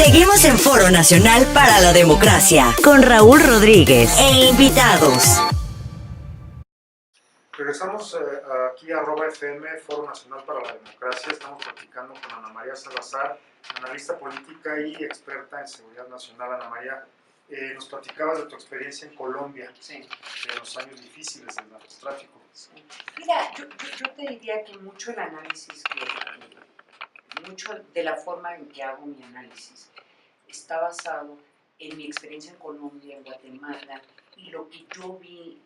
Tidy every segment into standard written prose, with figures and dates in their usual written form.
Seguimos en Foro Nacional para la Democracia con Raúl Rodríguez e invitados. Regresamos aquí a @FM, Foro Nacional para la Democracia. Estamos platicando con Ana María Salazar, analista política y experta en seguridad nacional. Ana María, nos platicabas de tu experiencia en Colombia, sí, de los años difíciles del narcotráfico. Sí. Mira, yo te diría que mucho el análisis, mucho de la forma en que hago mi análisis está basado en mi experiencia en Colombia, en Guatemala y lo que yo vi.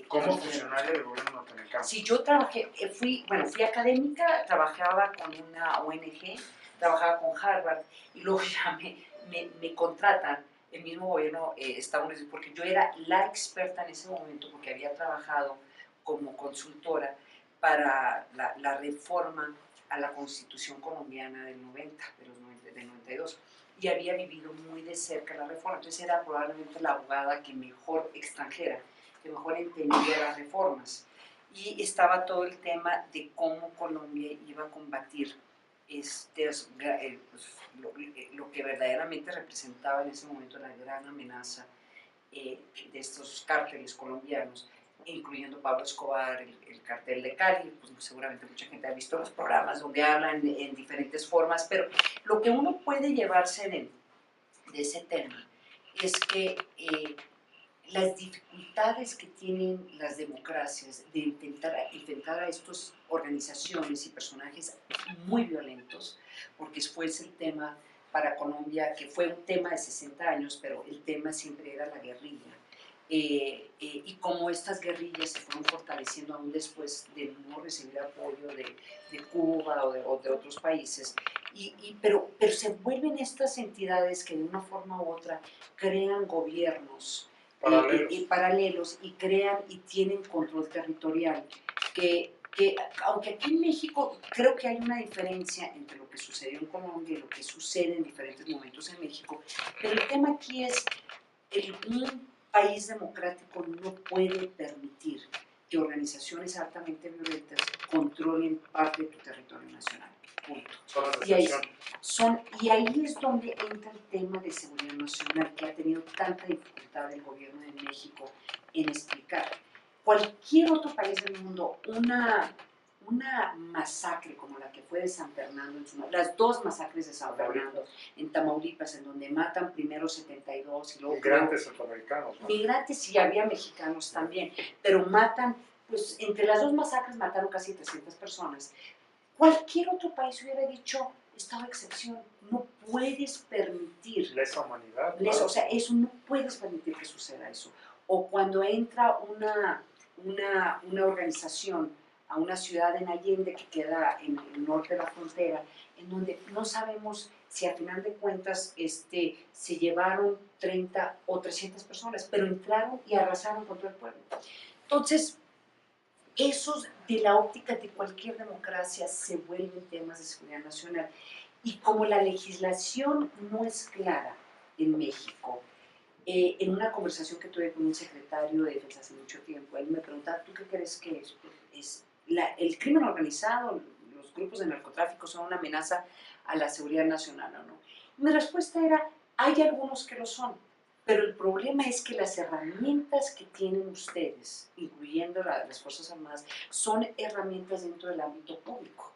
¿Como funcionaria del gobierno norteamericano? Sí, yo trabajé, fui académica, trabajaba con una ONG, trabajaba con Harvard y luego ya me contratan el mismo gobierno estadounidense porque yo era la experta en ese momento porque había trabajado como consultora para la reforma a la Constitución colombiana del 90, del 92, y había vivido muy de cerca la reforma, entonces era probablemente la abogada que mejor extranjera, que mejor entendía las reformas, y estaba todo el tema de cómo Colombia iba a combatir lo que verdaderamente representaba en ese momento la gran amenaza de estos cárteles colombianos, incluyendo Pablo Escobar, el cartel de Cali. Pues seguramente mucha gente ha visto los programas donde hablan en diferentes formas, pero lo que uno puede llevarse de ese tema es que las dificultades que tienen las democracias de enfrentar a estas organizaciones y personajes muy violentos, porque fue ese el tema para Colombia, que fue un tema de 60 años, pero el tema siempre era la guerrilla. Y cómo estas guerrillas se fueron fortaleciendo aún después de no recibir apoyo de Cuba o de otros países, pero se vuelven estas entidades que de una forma u otra crean gobiernos paralelos y crean y tienen control territorial, que aunque aquí en México creo que hay una diferencia entre lo que sucedió en Colombia y lo que sucede en diferentes momentos en México, pero el tema aquí es un país democrático no puede permitir que organizaciones altamente violentas controlen parte de tu territorio nacional. Punto. Y ahí es donde entra el tema de seguridad nacional, que ha tenido tanta dificultad el gobierno de México en explicar. Cualquier otro país del mundo, una masacre como la que fue de San Fernando, las dos masacres de San Fernando en Tamaulipas, en donde matan primero 72 y luego... Migrantes centroamericanos, ¿no? Migrantes, y había mexicanos también, pero matan, pues entre las dos masacres mataron casi 300 personas. Cualquier otro país hubiera dicho, estado de excepción, no puedes permitir... Lesa humanidad. O sea, eso no puedes permitir que suceda eso. O cuando entra una organización a una ciudad en Allende que queda en el norte de la frontera, en donde no sabemos si a final de cuentas se llevaron 30 o 300 personas, pero entraron y arrasaron con todo el pueblo. Entonces, esos de la óptica de cualquier democracia se vuelven temas de seguridad nacional. Y como la legislación no es clara en México, en una conversación que tuve con un secretario de Defensa hace mucho tiempo, él me preguntaba, ¿tú qué crees que es? El crimen organizado, los grupos de narcotráfico son una amenaza a la seguridad nacional o no. Mi respuesta era, hay algunos que lo son, pero el problema es que las herramientas que tienen ustedes, incluyendo las Fuerzas Armadas, son herramientas dentro del ámbito público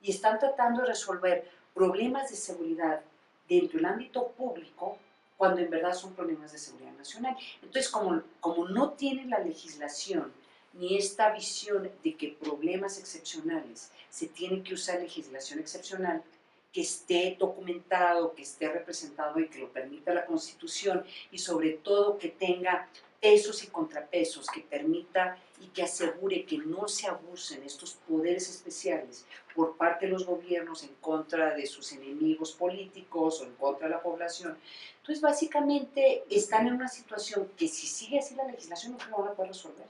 y están tratando de resolver problemas de seguridad dentro del ámbito público cuando en verdad son problemas de seguridad nacional. Entonces, como no tienen la legislación ni esta visión de que problemas excepcionales se tiene que usar legislación excepcional, que esté documentado, que esté representado y que lo permita la Constitución, y sobre todo que tenga pesos y contrapesos, que permita y que asegure que no se abusen estos poderes especiales por parte de los gobiernos en contra de sus enemigos políticos o en contra de la población. Entonces, básicamente, están en una situación que si sigue así la legislación no lo van a poder resolver.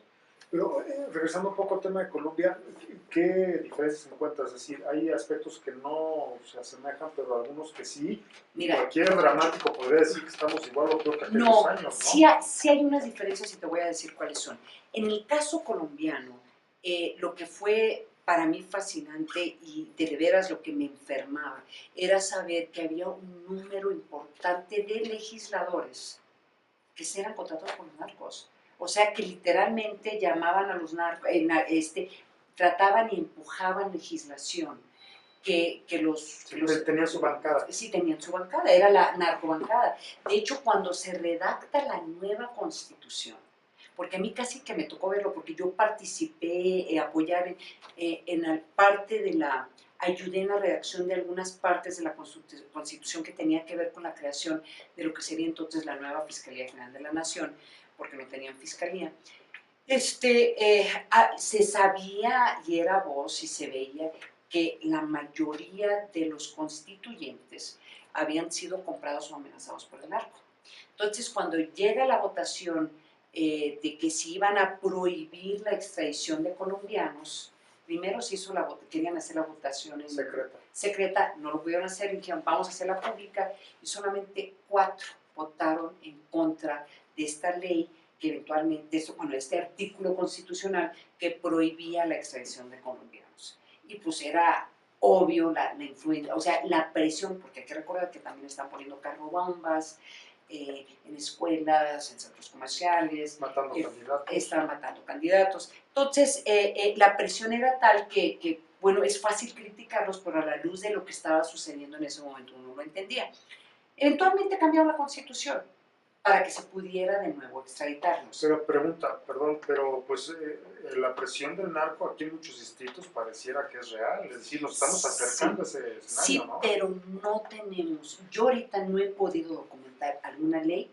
Pero regresando un poco al tema de Colombia, ¿qué diferencias encuentras? Es decir, hay aspectos que no se asemejan, pero algunos que sí. Mira, cualquier dramático podría decir que estamos igual o peor que aquellos años, ¿no? Sí hay unas diferencias y te voy a decir cuáles son. En el caso colombiano, lo que fue para mí fascinante y de veras lo que me enfermaba era saber que había un número importante de legisladores que se eran contratados por los narcos. O sea, que literalmente llamaban a los narcos, trataban y empujaban legislación. Tenían su bancada. Sí, tenían su bancada, era la narcobancada. De hecho, cuando se redacta la nueva Constitución, porque a mí casi que me tocó verlo, porque yo participé, apoyar en la parte de ayudé en la redacción de algunas partes de la Constitución que tenía que ver con la creación de lo que sería entonces la nueva Fiscalía General de la Nación, porque no tenían fiscalía. Se sabía y era voz y se veía que la mayoría de los constituyentes habían sido comprados o amenazados por el narco. Entonces, cuando llega la votación de que se iban a prohibir la extradición de colombianos, primero se hizo querían hacer la votación secreta, no lo pudieron hacer, y dijeron vamos a hacerla pública, y solamente 4 votaron en contra de esta ley que eventualmente, este artículo constitucional que prohibía la extradición de colombianos. Y pues era obvio la influencia, o sea, la presión, porque hay que recordar que también están poniendo carrobombas en escuelas, en centros comerciales, están matando candidatos. Entonces, la presión era tal que, bueno, es fácil criticarlos, pero a la luz de lo que estaba sucediendo en ese momento uno lo entendía. Eventualmente cambiaron la Constitución para que se pudiera de nuevo extraditarlos. Pero pregunta, perdón, pero pues la presión del narco aquí en muchos distritos pareciera que es real, es decir, nos estamos acercando a ese escenario, sí, ¿no? Pero no tenemos, yo ahorita no he podido documentar alguna ley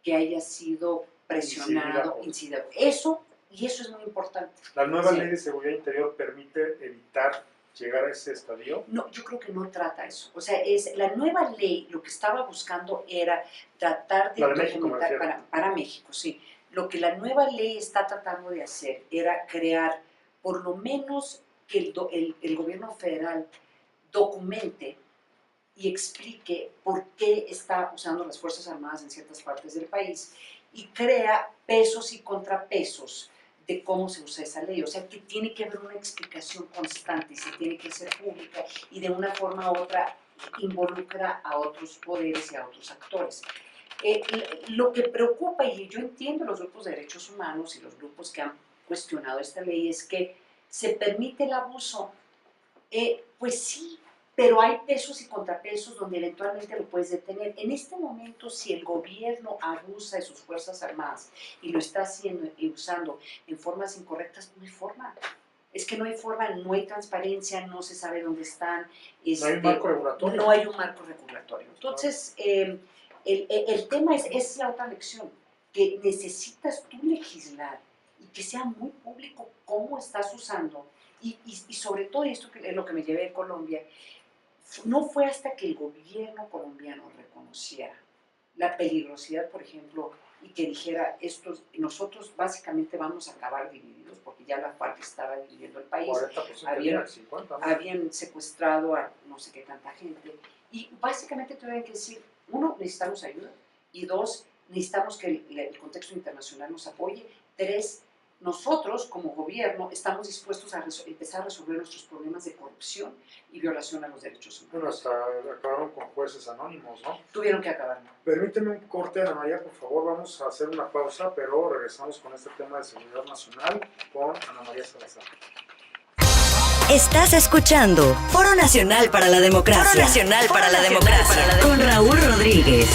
que haya sido presionado, incidido. Eso es muy importante. ¿La nueva ley de seguridad interior permite evitar llegar a ese estadio? No, yo creo que no trata eso. O sea, la nueva ley lo que estaba buscando era tratar de documentar para México, sí. Lo que la nueva ley está tratando de hacer era crear, por lo menos, que el gobierno federal documente y explique por qué está usando las Fuerzas Armadas en ciertas partes del país y crea pesos y contrapesos de cómo se usa esa ley, o sea que tiene que haber una explicación constante y se tiene que hacer pública y de una forma u otra involucra a otros poderes y a otros actores. Lo que preocupa, y yo entiendo los grupos de derechos humanos y los grupos que han cuestionado esta ley, es que se permite el abuso, pues sí, pero hay pesos y contrapesos donde eventualmente lo puedes detener. En este momento, si el gobierno abusa de sus Fuerzas Armadas y lo está haciendo y usando en formas incorrectas, no hay forma. Es que no hay forma, no hay transparencia, no se sabe dónde están. No hay un marco regulatorio. No hay un marco regulatorio. Entonces, el tema es la otra lección, que necesitas tú legislar y que sea muy público cómo estás usando. Y sobre todo, esto que es lo que me llevé de Colombia, no fue hasta que el gobierno colombiano reconociera la peligrosidad, por ejemplo, y que dijera, nosotros básicamente vamos a acabar divididos, porque ya la FARC estaba dividiendo el país, habían secuestrado a no sé qué tanta gente, y básicamente tuvieron que decir, 1, necesitamos ayuda, y 2, necesitamos que el contexto internacional nos apoye, 3, nosotros como gobierno estamos dispuestos a empezar a resolver nuestros problemas de corrupción y violación a los derechos humanos. Bueno, hasta acabaron con jueces anónimos, ¿no? Tuvieron que acabar. Permíteme un corte, Ana María, por favor, vamos a hacer una pausa, pero regresamos con este tema de seguridad nacional con Ana María Salazar. Estás escuchando Foro Nacional para la Democracia. Foro Nacional para la Democracia. Con Raúl Rodríguez.